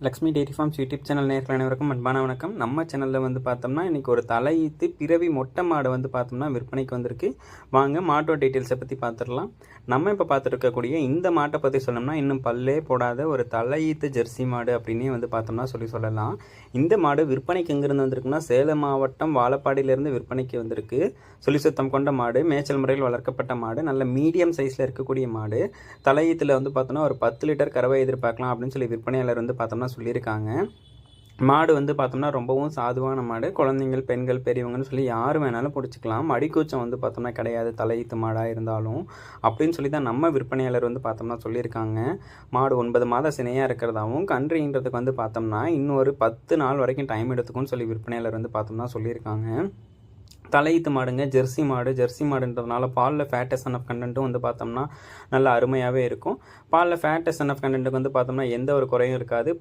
Lakshmi dairy farms YouTube channel நேயர்கள் அனைவருக்கும் அன்பான வணக்கம். நம்ம சேனலில் வந்து பார்த்தோம்னா இன்றைக்கி ஒரு தலையீத்து பிறவி மொட்டை மாடு வந்து பார்த்தோம்னா விற்பனைக்கு வந்திருக்கு. வாங்க மாட்டோட டீட்டெயில்ஸை பற்றி பார்த்துடலாம். நம்ம இப்போ பார்த்துருக்கக்கூடிய இந்த மாட்டை பற்றி சொன்னோம்னா இன்னும் பல்லே போடாத ஒரு தலையீத்து ஜெர்சி மாடு அப்படின்னே வந்து பார்த்தோம்னா சொல்லலாம். இந்த மாடு விற்பனைக்கு எங்கேருந்து வந்திருக்குன்னா சேலம் மாவட்டம் வாழப்பாடியிலேருந்து விற்பனைக்கு வந்திருக்கு. சுத்தம் கொண்ட மாடு, மேய்ச்சல் முறையில் வளர்க்கப்பட்ட மாடு, நல்ல மீடியம் சைஸில் இருக்கக்கூடிய மாடு. தலையீத்தில் வந்து பார்த்தோம்னா ஒரு 10 லிட்டர் கறவை எதிர்பார்க்கலாம் அப்படின்னு சொல்லி விற்பனையாளர் வந்து பார்த்தோம்னா சொல்லியிருக்காங்க. மாடு வந்து பார்த்தோம்னா ரொம்பவும் சாதுவான மாடு. குழந்தைங்கள், பெண்கள், பெரியவங்கன்னு சொல்லி யார் வேணாலும் பிடிச்சிக்கலாம். மடிக்கூச்சம் வந்து பார்த்தோம்னா கிடையாது தலையீத்து மாடாக இருந்தாலும் அப்படின்னு சொல்லி தான் நம்ம விற்பனையாளர் வந்து பார்த்தோம்னா சொல்லியிருக்காங்க. மாடு 9 மாத சினையாக இருக்கிறதாவும் கன்றுன்றதுக்கு வந்து பார்த்தோம்னா இன்னும் ஒரு 10 நாள் வரைக்கும் டைம் எடுத்துக்கும்னு சொல்லி விற்பனையாளர் வந்து பார்த்தோம்னா சொல்லியிருக்காங்க. தலையீத்து மாடுங்க, ஜெர்சி மாடுன்றதுனால பாலில் ஃபேட் எஸ்என்எஃப் கண்டென்ட்டும் வந்து பார்த்தோம்னா நல்லா அருமையாகவே இருக்கும். பாலில் ஃபேட் எஸ்என்எஃப் கண்டென்ட்டுக்கு வந்து பார்த்தோம்னா எந்த ஒரு குறையும் இருக்காது.